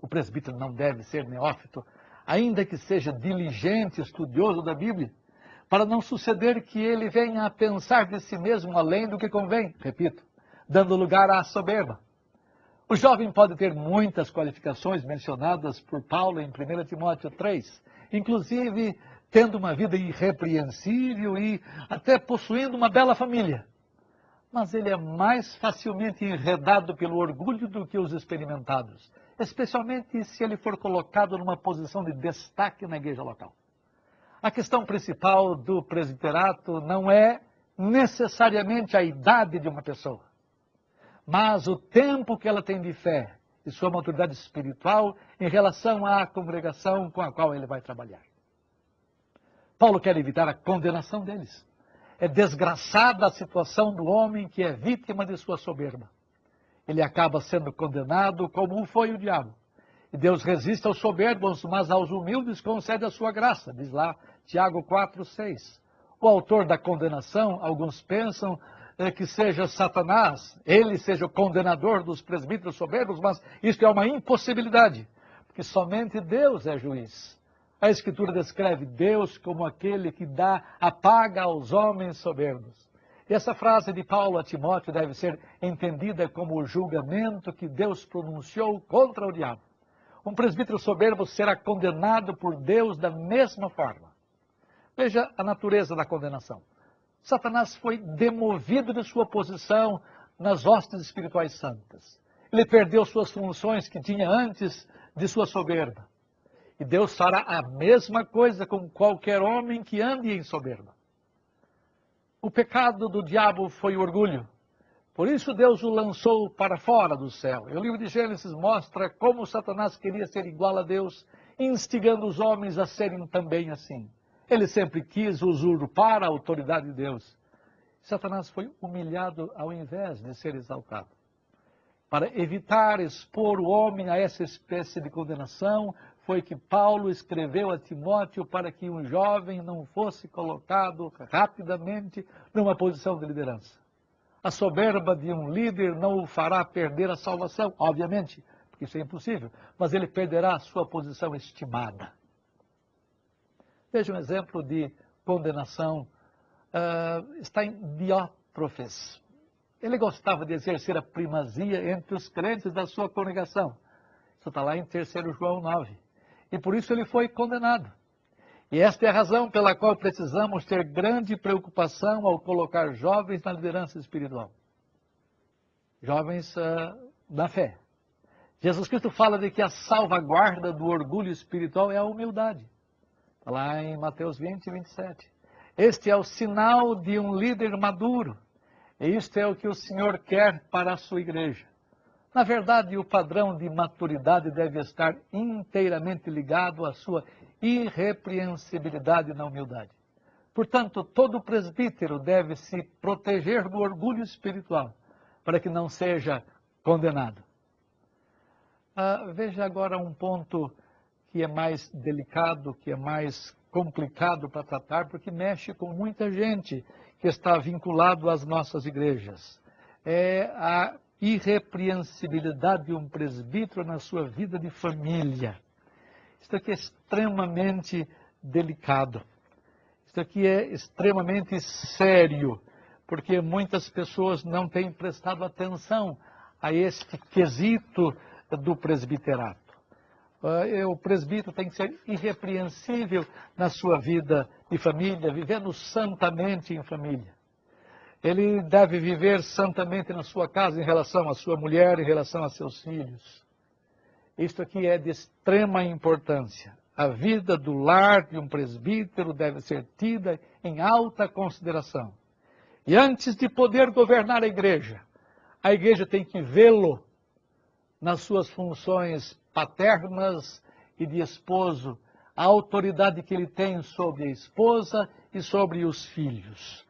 O presbítero não deve ser neófito, ainda que seja diligente, estudioso da Bíblia, para não suceder que ele venha a pensar de si mesmo além do que convém, repito, dando lugar à soberba. O jovem pode ter muitas qualificações mencionadas por Paulo em 1 Timóteo 3, inclusive tendo uma vida irrepreensível e até possuindo uma bela família. Mas ele é mais facilmente enredado pelo orgulho do que os experimentados, especialmente se ele for colocado numa posição de destaque na igreja local. A questão principal do presbiterato não é necessariamente a idade de uma pessoa, mas o tempo que ela tem de fé e sua maturidade espiritual em relação à congregação com a qual ele vai trabalhar. Paulo quer evitar a condenação deles. É desgraçada a situação do homem que é vítima de sua soberba. Ele acaba sendo condenado como foi o diabo. E Deus resiste aos soberbos, mas aos humildes concede a sua graça, diz lá Tiago 4:6. O autor da condenação, alguns pensam que seja Satanás, ele seja o condenador dos presbíteros soberbos, mas isso é uma impossibilidade, porque somente Deus é juiz. A Escritura descreve Deus como aquele que dá a paga aos homens soberbos. E essa frase de Paulo a Timóteo deve ser entendida como o julgamento que Deus pronunciou contra o diabo. Um presbítero soberbo será condenado por Deus da mesma forma. Veja a natureza da condenação. Satanás foi demovido de sua posição nas hostes espirituais santas. Ele perdeu suas funções que tinha antes de sua soberba. E Deus fará a mesma coisa com qualquer homem que ande em soberba. O pecado do diabo foi o orgulho. Por isso Deus o lançou para fora do céu. E o livro de Gênesis mostra como Satanás queria ser igual a Deus, instigando os homens a serem também assim. Ele sempre quis usurpar a autoridade de Deus. Satanás foi humilhado ao invés de ser exaltado. Para evitar expor o homem a essa espécie de condenação, foi que Paulo escreveu a Timóteo para que um jovem não fosse colocado rapidamente numa posição de liderança. A soberba de um líder não o fará perder a salvação, obviamente, porque isso é impossível, mas ele perderá a sua posição estimada. Veja um exemplo de condenação, está em Diótrefes. Ele gostava de exercer a primazia entre os crentes da sua congregação. Isso está lá em 3 João 9. E por isso ele foi condenado. E esta é a razão pela qual precisamos ter grande preocupação ao colocar jovens na liderança espiritual. Jovens na fé. Jesus Cristo fala de que a salvaguarda do orgulho espiritual é a humildade. Está lá em Mateus 20:27. Este é o sinal de um líder maduro. E isto é o que o Senhor quer para a sua igreja. Na verdade, o padrão de maturidade deve estar inteiramente ligado à sua irrepreensibilidade na humildade. Portanto, todo presbítero deve se proteger do orgulho espiritual, para que não seja condenado. Veja agora um ponto que é mais delicado, que é mais complicado para tratar, porque mexe com muita gente que está vinculado às nossas igrejas. É a irrepreensibilidade de um presbítero na sua vida de família. Isso aqui é extremamente delicado. Isso aqui é extremamente sério, porque muitas pessoas não têm prestado atenção a este quesito do presbiterato. O presbítero tem que ser irrepreensível na sua vida de família, vivendo santamente em família. Ele deve viver santamente na sua casa em relação à sua mulher, em relação a seus filhos. Isto aqui é de extrema importância. A vida do lar de um presbítero deve ser tida em alta consideração. E antes de poder governar a igreja tem que vê-lo nas suas funções paternas e de esposo, a autoridade que ele tem sobre a esposa e sobre os filhos.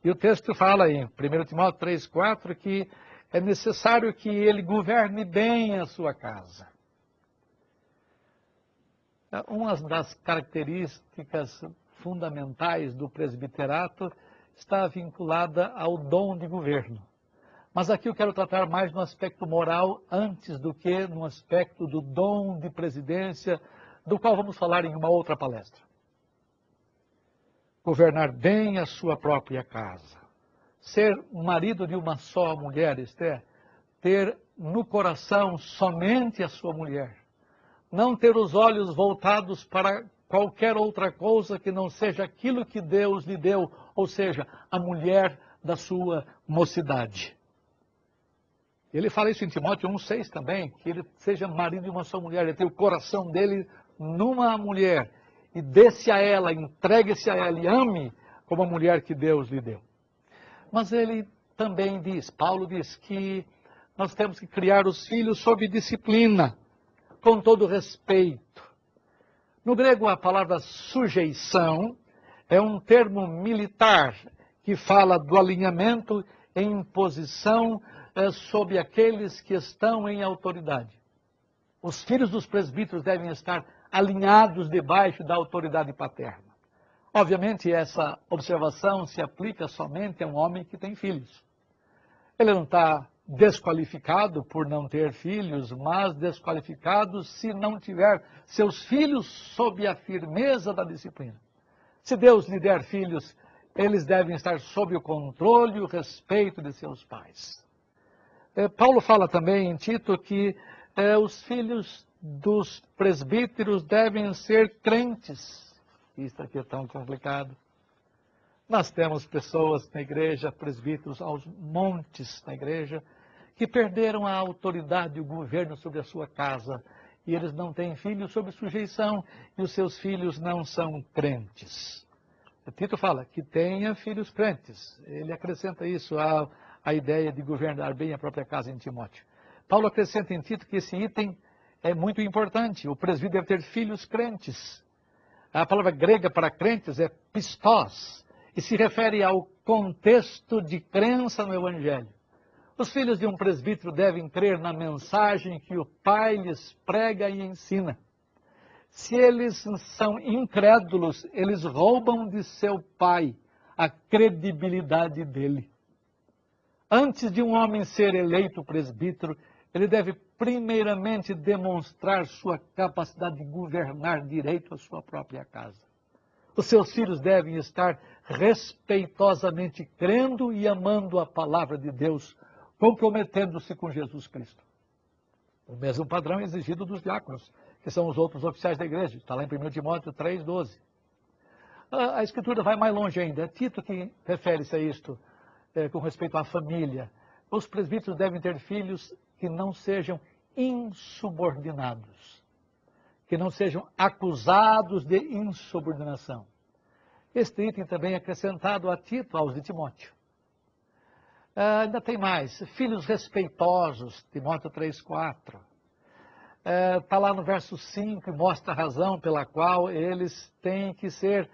E o texto fala em 1 Timóteo 3:4 que é necessário que ele governe bem a sua casa. Uma das características fundamentais do presbiterato está vinculada ao dom de governo. Mas aqui eu quero tratar mais no aspecto moral antes do que no aspecto do dom de presidência, do qual vamos falar em uma outra palestra. Governar bem a sua própria casa. Ser marido de uma só mulher, isto é, ter no coração somente a sua mulher. Não ter os olhos voltados para qualquer outra coisa que não seja aquilo que Deus lhe deu, ou seja, a mulher da sua mocidade. Ele fala isso em Timóteo 1,6 também, que ele seja marido de uma só mulher, ele tem o coração dele numa mulher, e dê-se a ela, entregue-se a ela e ame como a mulher que Deus lhe deu. Mas ele também diz, Paulo diz que nós temos que criar os filhos sob disciplina, com todo respeito. No grego, a palavra sujeição é um termo militar que fala do alinhamento em posição sobre aqueles que estão em autoridade. Os filhos dos presbíteros devem estar alinhados debaixo da autoridade paterna. Obviamente, essa observação se aplica somente a um homem que tem filhos. Ele não está desqualificado por não ter filhos, mas desqualificado se não tiver seus filhos sob a firmeza da disciplina. Se Deus lhe der filhos, eles devem estar sob o controle e o respeito de seus pais. Paulo fala também em Tito que os filhos dos presbíteros devem ser crentes. Isso aqui é tão complicado. Nós temos pessoas na igreja, presbíteros aos montes na igreja, que perderam a autoridade e o governo sobre a sua casa. E eles não têm filhos sob sujeição, e os seus filhos não são crentes. Tito fala que tenha filhos crentes. Ele acrescenta isso à ideia de governar bem a própria casa em Timóteo. Paulo acrescenta em Tito que esse item é muito importante. O presbítero deve ter filhos crentes. A palavra grega para crentes é pistos, e se refere ao contexto de crença no Evangelho. Os filhos de um presbítero devem crer na mensagem que o pai lhes prega e ensina. Se eles são incrédulos, eles roubam de seu pai a credibilidade dele. Antes de um homem ser eleito presbítero, ele deve primeiramente demonstrar sua capacidade de governar direito a sua própria casa. Os seus filhos devem estar respeitosamente crendo e amando a palavra de Deus, comprometendo-se com Jesus Cristo. O mesmo padrão é exigido dos diáconos, que são os outros oficiais da igreja. Está lá em 1 Timóteo 3,12. A Escritura vai mais longe ainda. É Tito que refere-se a isto com respeito à família. Os presbíteros devem ter filhos que não sejam insubordinados, que não sejam acusados de insubordinação. Este item também é acrescentado a Tito, aos de Timóteo. Ainda tem mais, filhos respeitosos, Timóteo 3,4. Está lá no verso 5 e mostra a razão pela qual eles têm que ser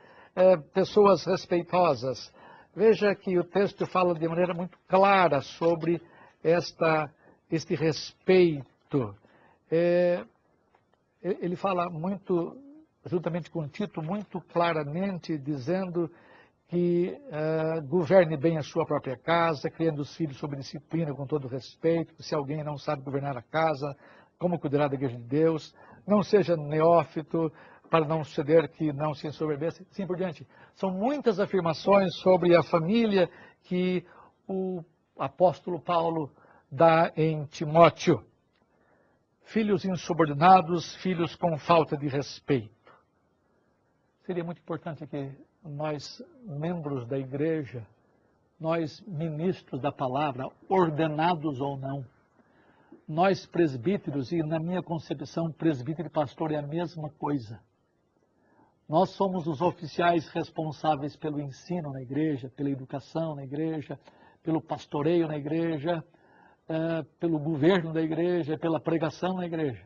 pessoas respeitosas. Veja que o texto fala de maneira muito clara sobre este respeito. Ele fala muito, juntamente com Tito, muito claramente, dizendo que governe bem a sua própria casa, criando os filhos sob disciplina, com todo respeito. Se alguém não sabe governar a casa, como cuidará da igreja de Deus? Não seja neófito, para não suceder que não se ensoberbeça, assim por diante. São muitas afirmações sobre a família que o apóstolo Paulo dá em Timóteo. Filhos insubordinados, filhos com falta de respeito. Seria muito importante que nós, membros da igreja, nós, ministros da palavra, ordenados ou não, nós presbíteros, e na minha concepção, presbítero e pastor é a mesma coisa. Nós somos os oficiais responsáveis pelo ensino na igreja, pela educação na igreja, pelo pastoreio na igreja, pelo governo da igreja, pela pregação na igreja.